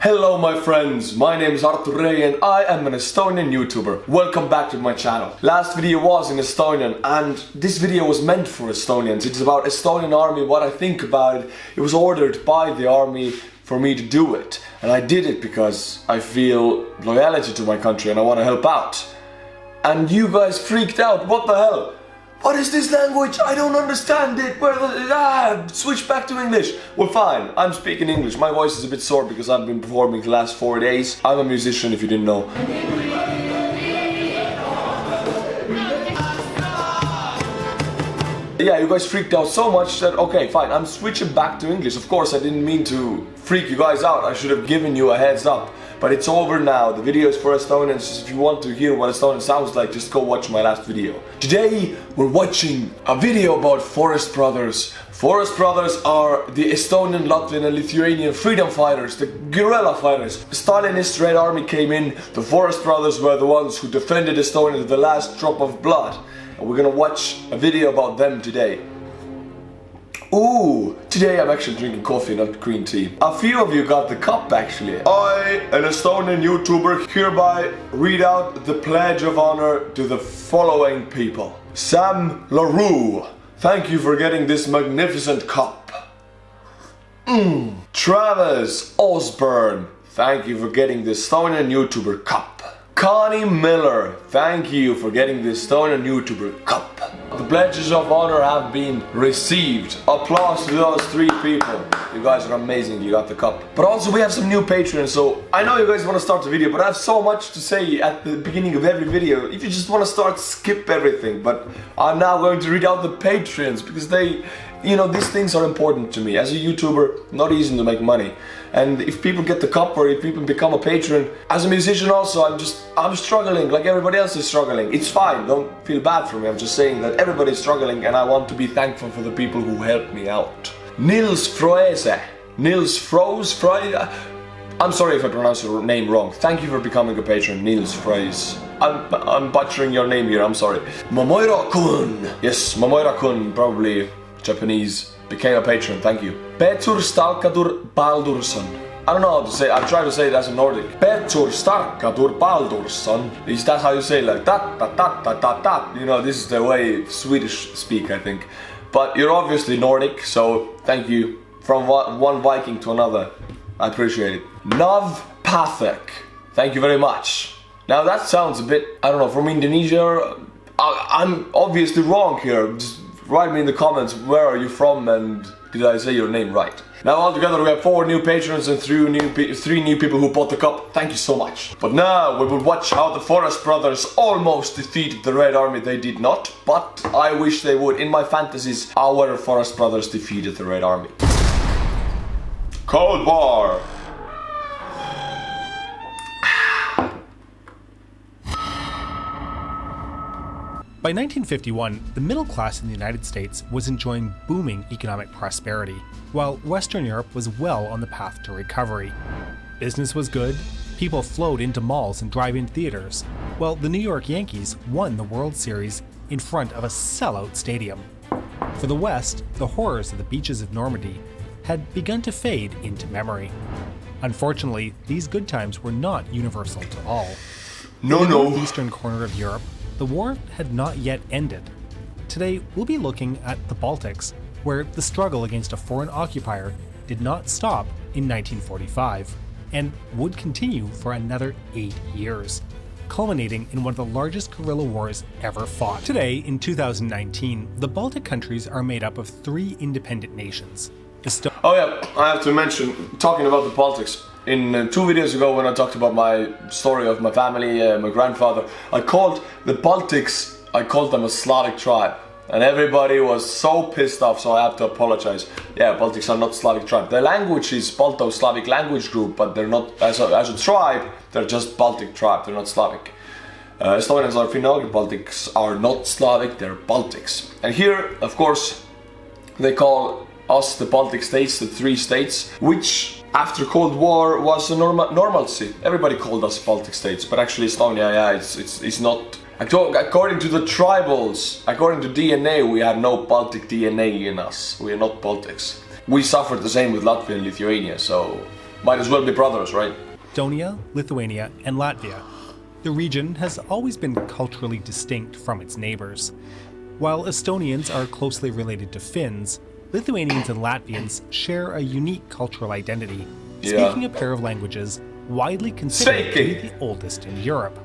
Hello my friends, my name is Artur and I am an Estonian YouTuber. Welcome back to my channel. Last video was in Estonian and this video was meant for Estonians. It's about Estonian army, what I think about it. It was ordered by the army for me to do it. And I did it because I feel loyalty to my country and I want to help out. And you guys freaked out, what the hell? What is this language? I don't understand it. Switch back to English. Well, fine. I'm speaking English. My voice is a bit sore because I've been performing the last 4 days. I'm a musician, if you didn't know. Yeah, you guys freaked out so much that, okay, fine, I'm switching back to English. Of course, I didn't mean to freak you guys out. I should have given you a heads up. But it's over now. The video is for Estonians. If you want to hear what Estonian sounds like, just go watch my last video. Today, we're watching a video about Forest Brothers. Forest Brothers are the Estonian, Latvian and Lithuanian freedom fighters, the guerrilla fighters. The Stalinist Red Army came in. The Forest Brothers were the ones who defended Estonia to the last drop of blood. And we're gonna watch a video about them today. Ooh, today I'm actually drinking coffee, not green tea. A few of you got the cup actually. I, an Estonian YouTuber, hereby read out the pledge of honor to the following people. Sam LaRue, thank you for getting this magnificent cup. Travis Osborne, thank you for getting the Estonian YouTuber Cup. Connie Miller, thank you for getting the Estonian YouTuber Cup. The pledges of honor have been received. Applause to those 3 people. You guys are amazing, you got the cup. But also we have some new patrons, so I know you guys want to start the video, but I have so much to say at the beginning of every video. If you just want to start, skip everything. But I'm now going to read out the patrons because they, you know, these things are important to me. As a YouTuber, not easy to make money. And if people get the cup or if people become a patron, as a musician also, I'm struggling like everybody else is struggling. It's fine, don't feel bad for me. I'm just saying that everybody's struggling and I want to be thankful for the people who helped me out. Nils Froese. Nils Froese. I'm sorry if I pronounce your name wrong. Thank you for becoming a patron, Nils Froese. I'm butchering your name here, I'm sorry. Momoira-kun. Yes, Momoira-kun, probably Japanese. Became a patron, thank you. Petur Stalkadur Baldursson. I don't know how to say, I'll try to say it as a Nordic. Petur Stalkadur Baldursson. Is that how you say, like that? You know, this is the way Swedish speak, I think. But you're obviously Nordic, so thank you. From one Viking to another. I appreciate it. Nav Pathak. Thank you very much. Now that sounds a bit, I don't know, from Indonesia. I'm obviously wrong here. Just write me in the comments, where are you from and did I say your name right? Now altogether we have 4 new patrons and 3 new people who bought the cup. Thank you so much. But now we will watch how the Forest Brothers almost defeated the Red Army. They did not, but I wish they would. In my fantasies, our Forest Brothers defeated the Red Army. Cold War. By 1951, the middle class in the United States was enjoying booming economic prosperity, while Western Europe was well on the path to recovery. Business was good, people flowed into malls and drive-in theaters, while the New York Yankees won the World Series in front of a sellout stadium. For the West, the horrors of the beaches of Normandy had begun to fade into memory. Unfortunately, these good times were not universal to all. In the northeastern corner of Europe, the war had not yet ended. Today, we'll be looking at the Baltics, where the struggle against a foreign occupier did not stop in 1945, and would continue for another 8 years, culminating in one of the largest guerrilla wars ever fought. Today, in 2019, the Baltic countries are made up of 3 independent nations. Oh yeah, I have to mention, talking about the Baltics, in 2 videos ago when I talked about my story of my family, my grandfather, I called the Baltics, I called them a Slavic tribe. And everybody was so pissed off, so I have to apologize. Yeah, Baltics are not Slavic tribe. Their language is Balto-Slavic language group, but they're not, as a tribe, they're just Baltic tribe, they're not Slavic. Estonians are Finno, Baltics are not Slavic, they're Baltics. And here, of course, they call us the Baltic states, the 3 states, which after Cold War was a normalcy. Everybody called us Baltic states, but actually Estonia, yeah, it's not. According to the tribals, according to DNA, we have no Baltic DNA in us. We are not Baltics. We suffered the same with Latvia and Lithuania, so Might as well be brothers, right? Estonia, Lithuania, and Latvia. The region has always been culturally distinct from its neighbors. While Estonians are closely related to Finns, Lithuanians and Latvians share a unique cultural identity, speaking a pair of languages widely considered to be the oldest in Europe.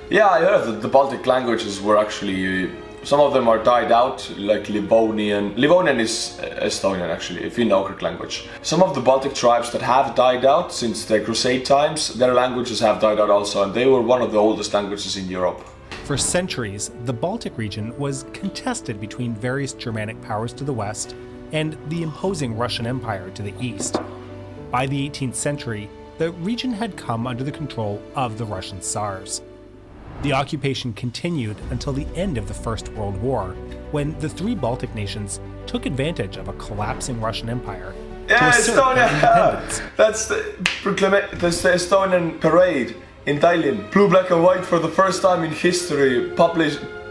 Yeah, I heard that the Baltic languages were actually, some of them are died out, like Livonian. Livonian is Estonian actually, a Finno-Ugric language. Some of the Baltic tribes that have died out since the Crusade times, their languages have died out also, and they were one of the oldest languages in Europe. For centuries, the Baltic region was contested between various Germanic powers to the west and the imposing Russian Empire to the east. By the 18th century, the region had come under the control of the Russian Tsars. The occupation continued until the end of the First World War, when the three Baltic nations took advantage of a collapsing Russian Empire to assert their independence. That's the Estonian parade in Tallinn. Blue, black and white for the first time in history,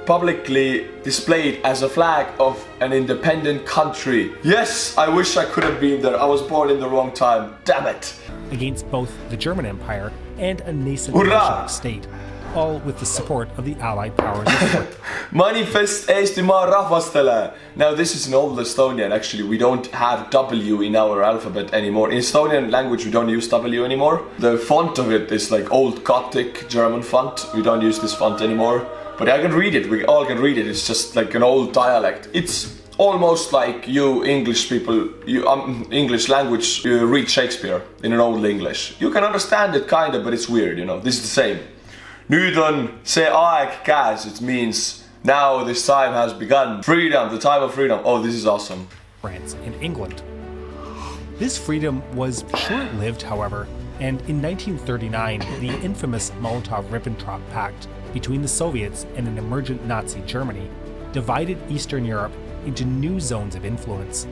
publicly displayed as a flag of an independent country. Yes, I wish I could have been there. I was born in the wrong time. Damn it. Against both the German Empire and a nascent Bolshevik state, all with the support of the Allied powers of Europe. Manifest Eestimaa rahvastele. Now this is an old Estonian actually. We don't have W in our alphabet anymore. In Estonian language we don't use W anymore. The font of it is like old Gothic German font. We don't use this font anymore. But I can read it, we all can read it. It's just like an old dialect. It's almost like you English people, English language, you read Shakespeare in an old English. You can understand it kinda, but it's weird, you know. This is the same. Nüüd on see aeg käes, it means now this time has begun. Freedom, the time of freedom. Oh, this is awesome. France and England. This freedom was short-lived, however, and in 1939, the infamous Molotov-Ribbentrop Pact between the Soviets and an emergent Nazi Germany divided Eastern Europe into new zones of influence.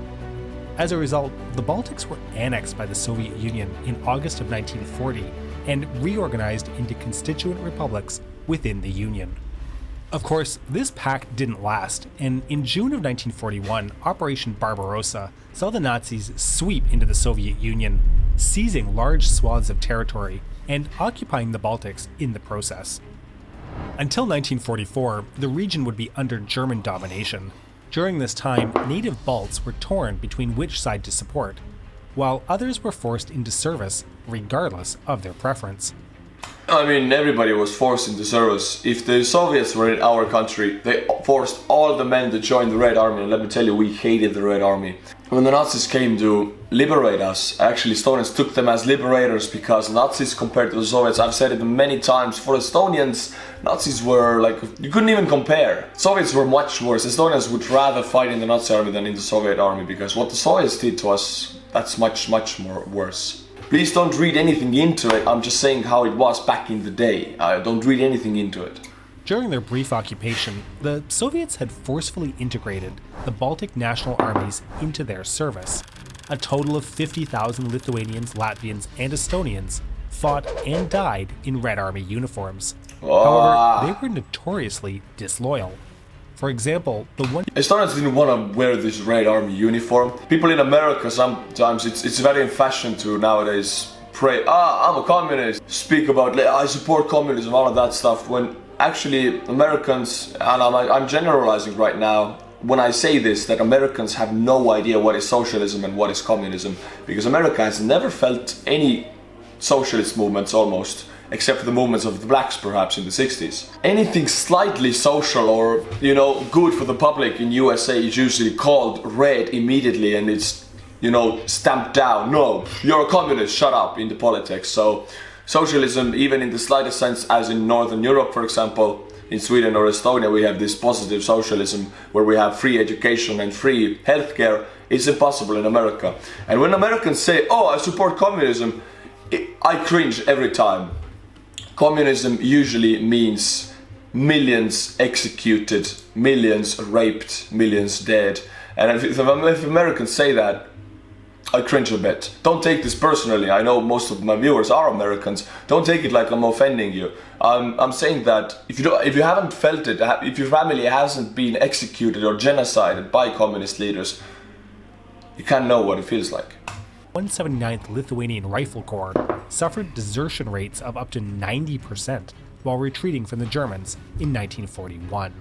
As a result, the Baltics were annexed by the Soviet Union in August of 1940 and reorganized into constituent republics within the Union. Of course, this pact didn't last, and in June of 1941, Operation Barbarossa saw the Nazis sweep into the Soviet Union, seizing large swaths of territory and occupying the Baltics in the process. Until 1944, the region would be under German domination. During this time, native Balts were torn between which side to support, while others were forced into service regardless of their preference. I mean, everybody was forced into service. If the Soviets were in our country, they forced all the men to join the Red Army, and let me tell you, we hated the Red Army. When the Nazis came to liberate us, actually Estonians took them as liberators, because Nazis compared to the Soviets, I've said it many times, for Estonians, Nazis were like, you couldn't even compare. Soviets were much worse. Estonians would rather fight in the Nazi army than in the Soviet army, because what the Soviets did to us, that's much more worse. Please don't read anything into it, I'm just saying how it was back in the day. Don't read anything into it. During their brief occupation, the Soviets had forcefully integrated the Baltic national armies into their service. A total of 50,000 Lithuanians, Latvians, and Estonians fought and died in Red Army uniforms. However, they were notoriously disloyal. For example, the one Estonians didn't want to wear this Red Army uniform. People in America sometimes, it's very in fashion to nowadays pray, I'm a communist, speak about, I support communism, all of that stuff, when actually Americans, and I'm generalizing right now, when I say this, that Americans have no idea what is socialism and what is communism, because America has never felt any socialist movements almost, except for the movements of the blacks perhaps in the 60s. Anything slightly social or, you know, good for the public in USA is usually called red immediately, and it's, you know, stamped down. No, you're a communist, shut up, in the politics. So socialism, even in the slightest sense, as in Northern Europe, for example, in Sweden or Estonia, we have this positive socialism where we have free education and free healthcare. It's impossible in America. And when Americans say, oh, I support communism, I cringe every time. Communism usually means millions executed, millions raped, millions dead. And if Americans say that, I cringe a bit. Don't take this personally. I know most of my viewers are Americans. Don't take it like I'm offending you. I'm saying that if you haven't felt it, if your family hasn't been executed or genocided by communist leaders, you can't know what it feels like. 179th Lithuanian Rifle Corps suffered desertion rates of up to 90% while retreating from the Germans in 1941.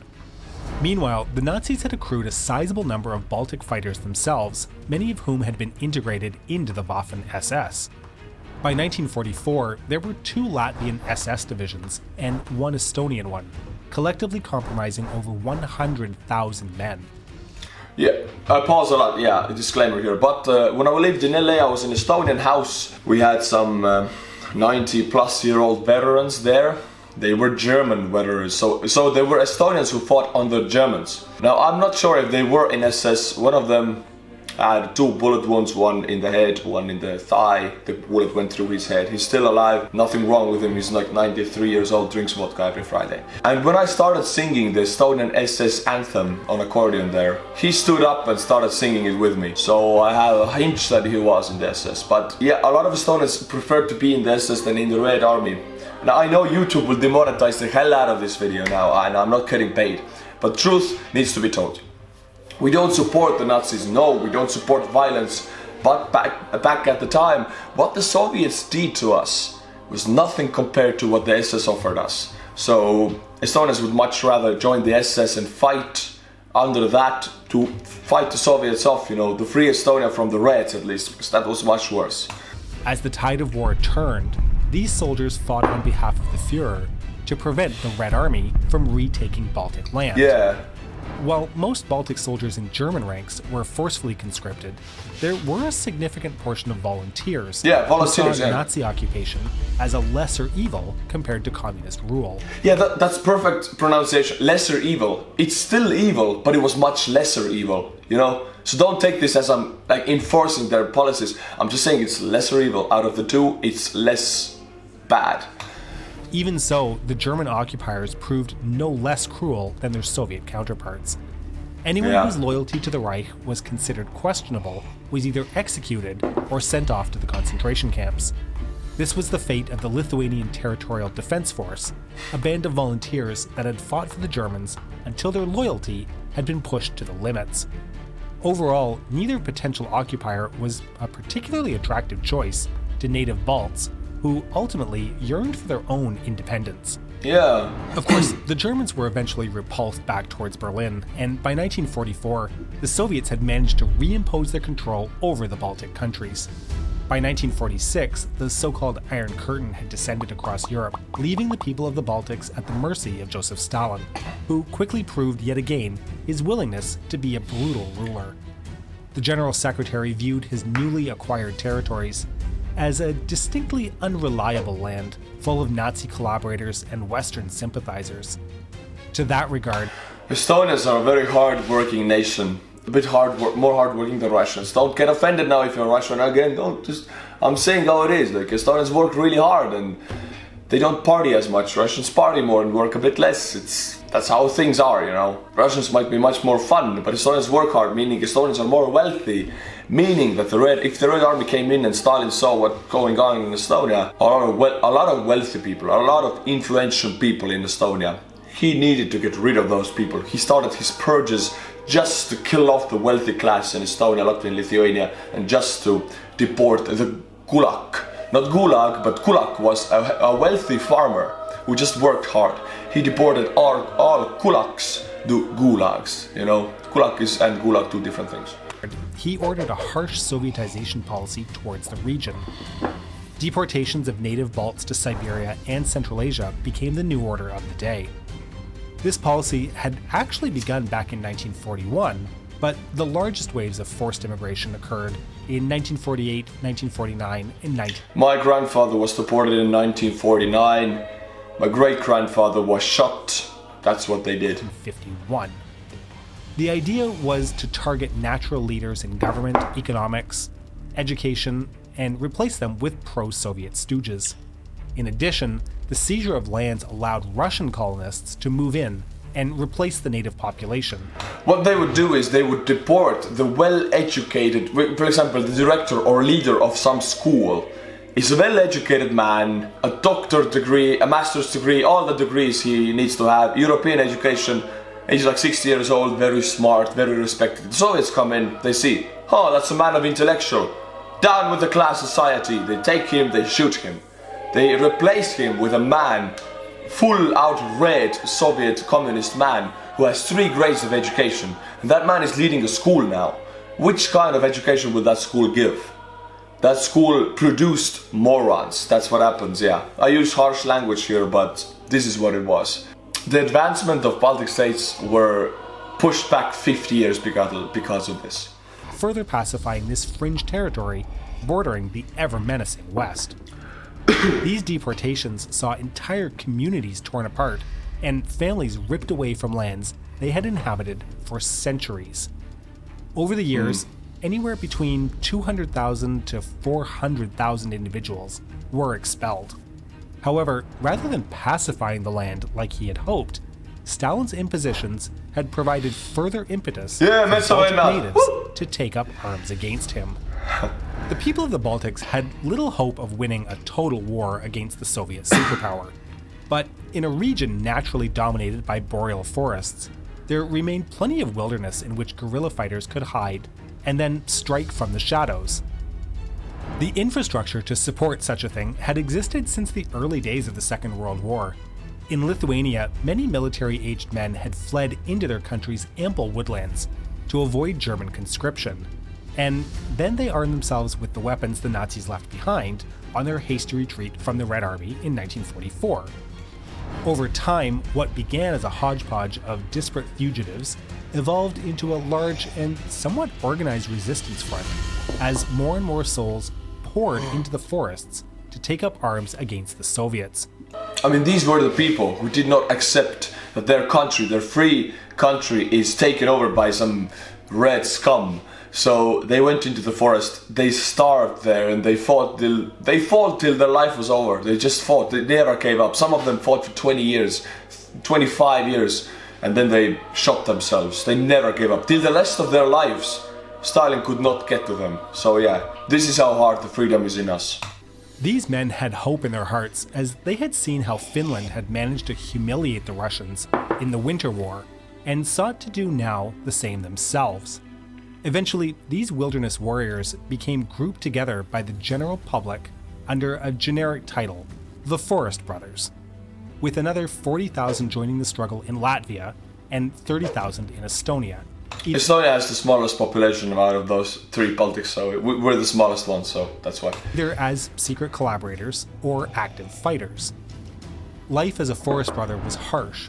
Meanwhile, the Nazis had accrued a sizable number of Baltic fighters themselves, many of whom had been integrated into the Waffen-SS. By 1944, there were 2 Latvian SS divisions and 1 Estonian one, collectively comprising over 100,000 men. Yeah, I pause a lot, yeah, a disclaimer here, but when I lived in LA, I was in an Estonian house. We had some 90-plus-year-old veterans there. They were German veterans, so they were Estonians who fought under Germans. Now, I'm not sure if they were in SS. One of them had 2 bullet wounds, one in the head, one in the thigh. The bullet went through his head. He's still alive, nothing wrong with him. He's like 93 years old, drinks vodka every Friday. And when I started singing the Estonian SS anthem on accordion there, he stood up and started singing it with me. So I have a hunch that he was in the SS. But yeah, a lot of Estonians prefer to be in the SS than in the Red Army. Now I know YouTube will demonetize the hell out of this video now, and I'm not getting paid. But truth needs to be told. We don't support the Nazis, no, we don't support violence, but back at the time, what the Soviets did to us was nothing compared to what the SS offered us. So Estonians would much rather join the SS and fight under that to fight the Soviets off, you know, to free Estonia from the Reds at least, because that was much worse. As the tide of war turned, these soldiers fought on behalf of the Führer to prevent the Red Army from retaking Baltic land. Yeah. While most Baltic soldiers in German ranks were forcefully conscripted, there were a significant portion of volunteers, who saw Nazi occupation as a lesser evil compared to communist rule. Yeah, that's perfect pronunciation. Lesser evil. It's still evil, but it was much lesser evil, you know? So don't take this as I'm like enforcing their policies. I'm just saying it's lesser evil. Out of the 2, it's less bad. Even so, the German occupiers proved no less cruel than their Soviet counterparts. Anyone whose loyalty to the Reich was considered questionable was either executed or sent off to the concentration camps. This was the fate of the Lithuanian Territorial Defense Force, a band of volunteers that had fought for the Germans until their loyalty had been pushed to the limits. Overall, neither potential occupier was a particularly attractive choice to native Balts, who ultimately yearned for their own independence. Yeah. Of course, the Germans were eventually repulsed back towards Berlin, and by 1944, the Soviets had managed to reimpose their control over the Baltic countries. By 1946, the so-called Iron Curtain had descended across Europe, leaving the people of the Baltics at the mercy of Joseph Stalin, who quickly proved yet again his willingness to be a brutal ruler. The General Secretary viewed his newly acquired territories as a distinctly unreliable land full of Nazi collaborators and Western sympathizers. To that regard, Estonians are a very hard-working nation. A bit more hard-working than Russians. Don't get offended now if you're Russian. Again, I'm saying how it is. Like, Estonians work really hard and they don't party as much. Russians party more and work a bit less. That's how things are, you know. Russians might be much more fun, but Estonians work hard, meaning Estonians are more wealthy. Meaning that if the Red Army came in and Stalin saw what's going on in Estonia, a lot of wealthy people, a lot of influential people in Estonia, he needed to get rid of those people. He started his purges just to kill off the wealthy class in Estonia, Latvia and Lithuania, and just to deport the kulak. Not gulag, but kulak was a wealthy farmer who just worked hard. He deported all kulaks to gulags, you know. Kulak and gulag, 2 different things. He ordered a harsh Sovietization policy towards the region. Deportations of native Balts to Siberia and Central Asia became the new order of the day. This policy had actually begun back in 1941, but the largest waves of forced immigration occurred in 1948, 1949, and 19... My grandfather was deported in 1949. My great-grandfather was shot. That's what they did. 1951. The idea was to target natural leaders in government, economics, education, and replace them with pro-Soviet stooges. In addition, the seizure of lands allowed Russian colonists to move in and replace the native population. What they would do is they would deport the well-educated, for example, the director or leader of some school is a well-educated man, a doctorate degree, a master's degree, all the degrees he needs to have, European education. He's like 60 years old, very smart, very respected. The Soviets come in, they see, oh, that's a man of intellectual. Down with the class society. They take him, they shoot him. They replace him with a man, full out red Soviet communist man who has 3 grades of education. And that man is leading a school now. Which kind of education would that school give? That school produced morons. That's what happens, yeah. I use harsh language here, but this is what it was. The advancement of Baltic states were pushed back 50 years because of this. Further pacifying this fringe territory bordering the ever-menacing West. These deportations saw entire communities torn apart and families ripped away from lands they had inhabited for centuries. Over the years, anywhere between 200,000 to 400,000 individuals were expelled. However, rather than pacifying the land like he had hoped, Stalin's impositions had provided further impetus for Baltic natives to take up arms against him. The people of the Baltics had little hope of winning a total war against the Soviet superpower, but in a region naturally dominated by boreal forests, there remained plenty of wilderness in which guerrilla fighters could hide and then strike from the shadows. The infrastructure to support such a thing had existed since the early days of the Second World War. In Lithuania, many military-aged men had fled into their country's ample woodlands to avoid German conscription, and then they armed themselves with the weapons the Nazis left behind on their hasty retreat from the Red Army in 1944. Over time, what began as a hodgepodge of disparate fugitives evolved into a large and somewhat organized resistance front as more and more souls poured into the forests to take up arms against the Soviets. I mean, these were the people who did not accept that their country, their free country, is taken over by some red scum. So they went into the forest, they starved there, and they fought till their life was over. They just fought, they never gave up. Some of them fought for 20 years, 25 years, and then they shot themselves. They never gave up. Till the rest of their lives, Stalin could not get to them. So yeah, this is how hard the freedom is in us. These men had hope in their hearts as they had seen how Finland had managed to humiliate the Russians in the Winter War and sought to do now the same themselves. Eventually, these wilderness warriors became grouped together by the general public under a generic title, the Forest Brothers, with another 40,000 joining the struggle in Latvia and 30,000 in Estonia. Estonia has the smallest population out of those 3 Baltics, so we're the smallest one, so that's why. Either as secret collaborators or active fighters. Life as a Forest Brother was harsh.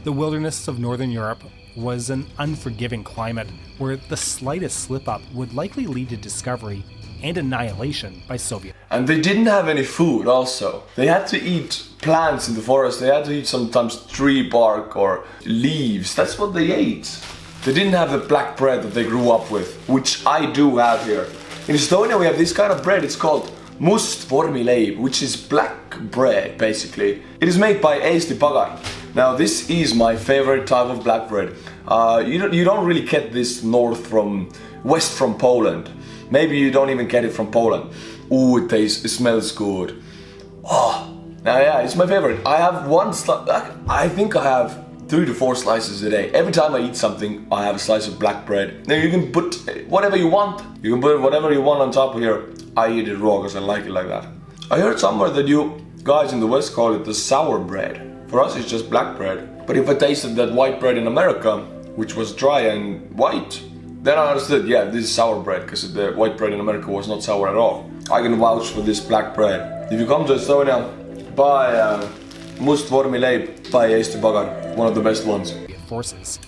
The wilderness of Northern Europe was an unforgiving climate where the slightest slip-up would likely lead to discovery and annihilation by Soviet. And they didn't have any food also. They had to eat plants in the forest. They had to eat sometimes tree bark or leaves. That's what they ate. They didn't have the black bread that they grew up with, which I do have here. In Estonia we have this kind of bread, it's called must vormileib, which is black bread basically. It is made by Eesti pagan. Now this is my favorite type of black bread. You don't really get this west from Poland. Maybe you don't even get it from Poland. Ooh, it smells good. Oh, now yeah, it's my favorite. I have I think I have 3 to 4 slices a day. Every time I eat something, I have a slice of black bread. Now you can put whatever you want. You can put whatever you want on top of here. I eat it raw because I like it like that. I heard somewhere that you guys in the West call it the sour bread. For us it's just black bread. But if I tasted that white bread in America, which was dry and white, then I understood, yeah, this is sour bread, because the white bread in America was not sour at all. I can vouch for this black bread. If you come to Estonia, buy must vormileib by Eesti pagan, one of the best ones. Forces.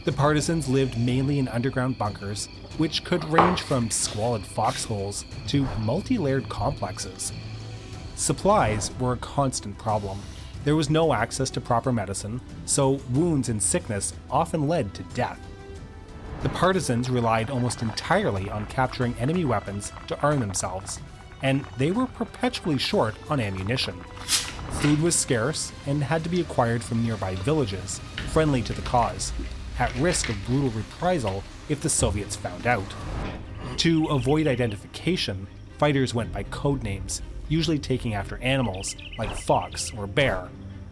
The partisans lived mainly in underground bunkers, which could range from squalid foxholes to multi-layered complexes. Supplies were a constant problem. There was no access to proper medicine, so wounds and sickness often led to death. The partisans relied almost entirely on capturing enemy weapons to arm themselves, and they were perpetually short on ammunition. Food was scarce and had to be acquired from nearby villages, friendly to the cause, at risk of brutal reprisal if the Soviets found out. To avoid identification, fighters went by code names, usually taking after animals like fox or bear,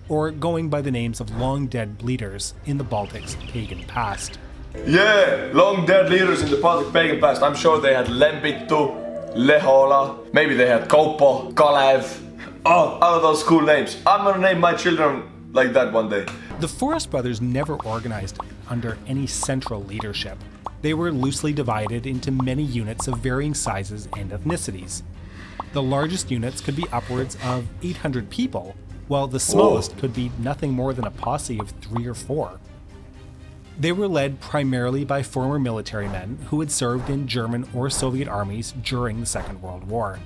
or going by the names of long-dead leaders in the Baltic's pagan past. Yeah, long-dead leaders in the Baltic pagan past. I'm sure they had Lembittu, Lehola, maybe they had Kaupo, Kalev. Oh, all of those cool names. I'm gonna name my children like that one day. The Forest Brothers never organized under any central leadership. They were loosely divided into many units of varying sizes and ethnicities. The largest units could be upwards of 800 people, while the smallest could be nothing more than a posse of 3 or 4. They were led primarily by former military men who had served in German or Soviet armies during the Second World War.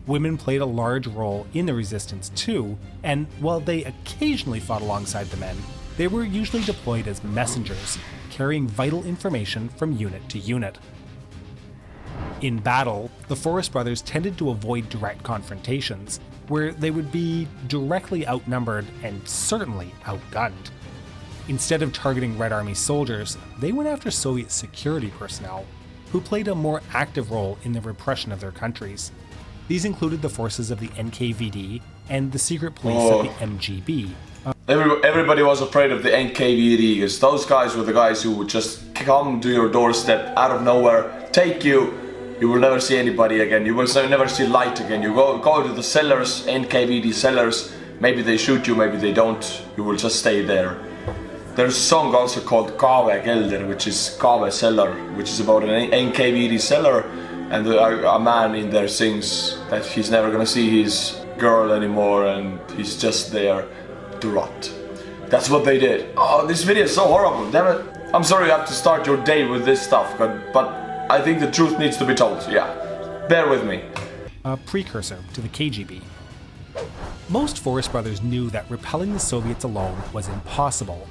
Women played a large role in the resistance too, and while they occasionally fought alongside the men, they were usually deployed as messengers, carrying vital information from unit to unit. In battle, the Forest Brothers tended to avoid direct confrontations, where they would be directly outnumbered and certainly outgunned. Instead of targeting Red Army soldiers, they went after Soviet security personnel, who played a more active role in the repression of their countries. These included the forces of the NKVD and the secret police of the MGB. Everybody was afraid of the NKVD because those guys were the guys who would just come to your doorstep out of nowhere, take you. You will never see anybody again. You will never see light again. You go to the cellars, NKVD cellars. Maybe they shoot you, maybe they don't. You will just stay there. There's a song also called Kave Kelder, which is Kave Cellar, which is about an NKVD cellar. And a man in there sings that he's never gonna see his girl anymore and he's just there to rot. That's what they did. Oh, this video is so horrible, damn it. I'm sorry you have to start your day with this stuff, but I think the truth needs to be told, yeah. Bear with me. A precursor to the KGB. Most Forest Brothers knew that repelling the Soviets alone was impossible.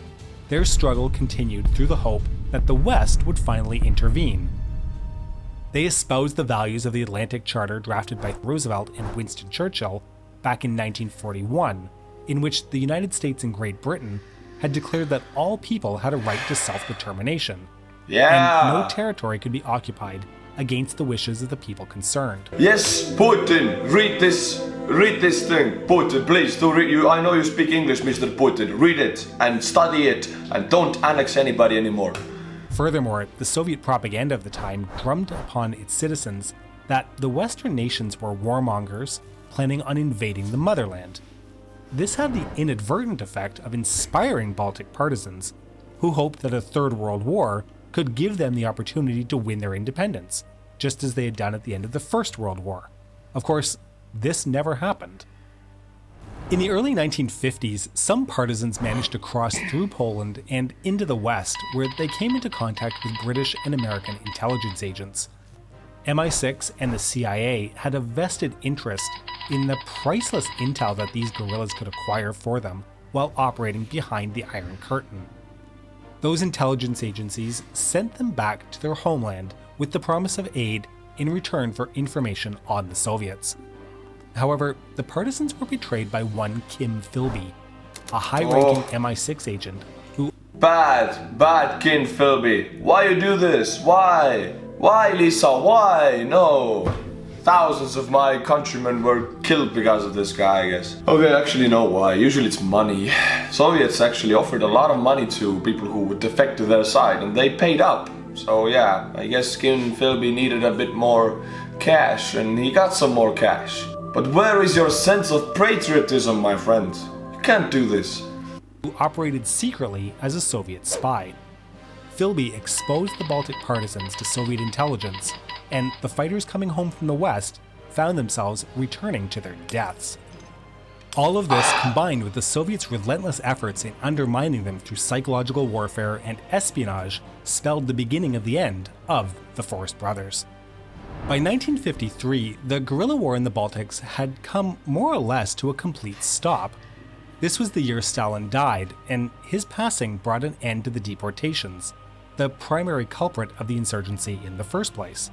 Their struggle continued through the hope that the West would finally intervene. They espoused the values of the Atlantic Charter drafted by Roosevelt and Winston Churchill back in 1941, in which the United States and Great Britain had declared that all people had a right to self-determination, and no territory could be occupied against the wishes of the people concerned. Yes, Putin, read this thing. Putin, please, do read. I know you speak English, Mr. Putin. Read it and study it and don't annex anybody anymore. Furthermore, the Soviet propaganda of the time drummed upon its citizens that the Western nations were warmongers planning on invading the motherland. This had the inadvertent effect of inspiring Baltic partisans, who hoped that a Third World War could give them the opportunity to win their independence, just as they had done at the end of the First World War. Of course, this never happened. In the early 1950s, some partisans managed to cross through Poland and into the West, where they came into contact with British and American intelligence agents. MI6 and the CIA had a vested interest in the priceless intel that these guerrillas could acquire for them while operating behind the Iron Curtain. Those intelligence agencies sent them back to their homeland with the promise of aid in return for information on the Soviets. However, the partisans were betrayed by one Kim Philby, a high-ranking MI6 agent who... Bad Kim Philby. Why you do this? Why? Why, Lisa? Why? No. Thousands of my countrymen were killed because of this guy, I guess. Okay, actually know why. Usually it's money. Soviets actually offered a lot of money to people who would defect to their side, and they paid up. So yeah, I guess Kim Philby needed a bit more cash, and he got some more cash. But where is your sense of patriotism, my friend? You can't do this. Who operated secretly as a Soviet spy. Philby exposed the Baltic partisans to Soviet intelligence, and the fighters coming home from the West found themselves returning to their deaths. All of this, combined with the Soviets' relentless efforts in undermining them through psychological warfare and espionage, spelled the beginning of the end of the Forest Brothers. By 1953, the guerrilla war in the Baltics had come more or less to a complete stop. This was the year Stalin died, and his passing brought an end to the deportations, the primary culprit of the insurgency in the first place.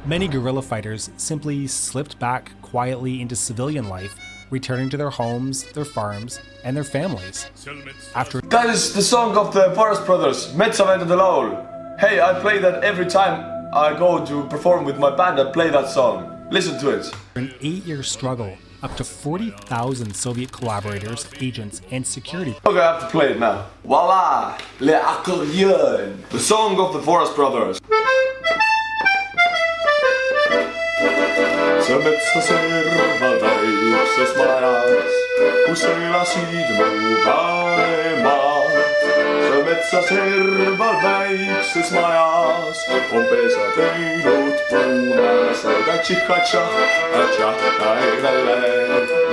Many guerrilla fighters simply slipped back quietly into civilian life, returning to their homes, their farms, and their families. That is the song of the Forest Brothers, Metsavendu Laul. Hey, I play that every time I go to perform with my band. I play that song. Listen to it. An 8-year struggle, up to 40,000 Soviet collaborators, agents, and security. Okay, I have to play it now. Voila! Le accordion! The song of the Forest Brothers. metsa serval väikses majas, kus elasid mu vanemad. See metsa serval väikses majas on pesa teinud puunased. Atšikatša, atša, aivele,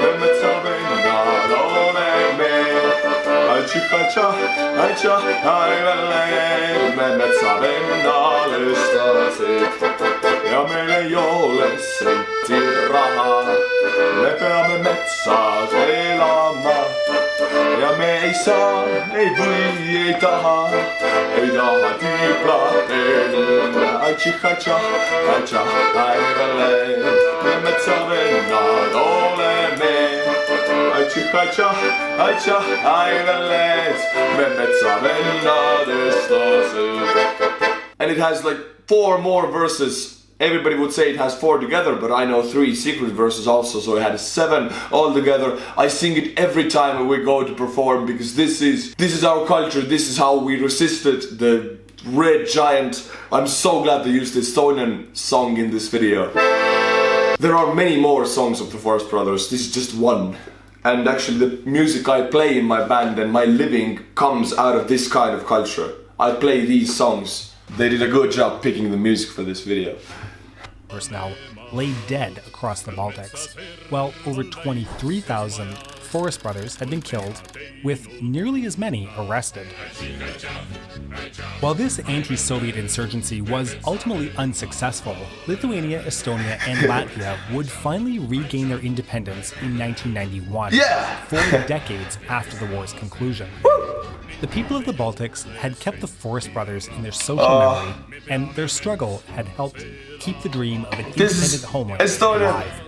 me metsa vennad oleme. Atšikatša, atša, aivele, me metsa vennad õstasid. Ja meil ei ole senti raha, me peame metsas elama. Ja me ei saa, ei või, ei taha tiibla teenida. Atšikatša, atša, aivele, me metsavennad oleme. Atšikatša, atša, aivele, me metsavennad õstasid. And it has like 4 more verses. Everybody would say it has 4 together, but I know 3 secret verses also, so it had 7 all together. I sing it every time we go to perform because this is our culture. This is how we resisted the red giant. I'm so glad they used the Estonian song in this video. There are many more songs of the Forest Brothers. This is just one. And actually the music I play in my band and my living comes out of this kind of culture. I play these songs. They did a good job picking the music for this video. Now lay dead across the Baltics, while over 23,000 Forest Brothers had been killed, with nearly as many arrested. While this anti-Soviet insurgency was ultimately unsuccessful, Lithuania, Estonia, and Latvia would finally regain their independence in 1991, 4 decades after the war's conclusion. The people of the Baltics had kept the Forest Brothers in their social memory, and their struggle had helped keep the dream of an independent homeland alive.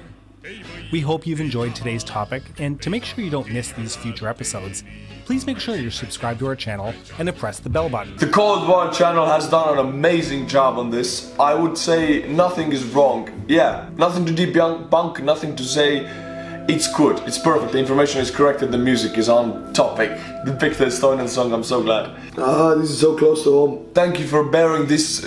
We hope you've enjoyed today's topic, and to make sure you don't miss these future episodes, please make sure you're subscribed to our channel and to press the bell button. The Cold War channel has done an amazing job on this. I would say nothing is wrong. Yeah, nothing to debunk, nothing to say. It's good, it's perfect, the information is correct and the music is on topic. They picked the Estonian song, I'm so glad. This is so close to home. Thank you for bearing this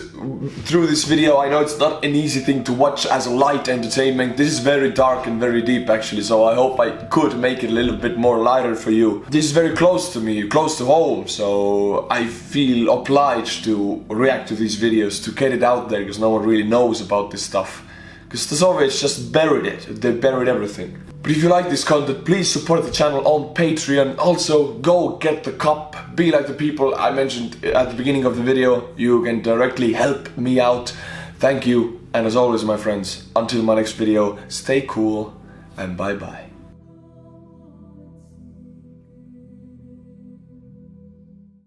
through this video. I know it's not an easy thing to watch as a light entertainment. This is very dark and very deep actually, so I hope I could make it a little bit more lighter for you. This is very close to me, close to home, so I feel obliged to react to these videos, to get it out there, because no one really knows about this stuff. Because the Soviets just buried it, they buried everything. But if you like this content, please support the channel on Patreon. Also, go get the cup. Be like the people I mentioned at the beginning of the video. You can directly help me out. Thank you. And as always, my friends, until my next video, stay cool and bye-bye.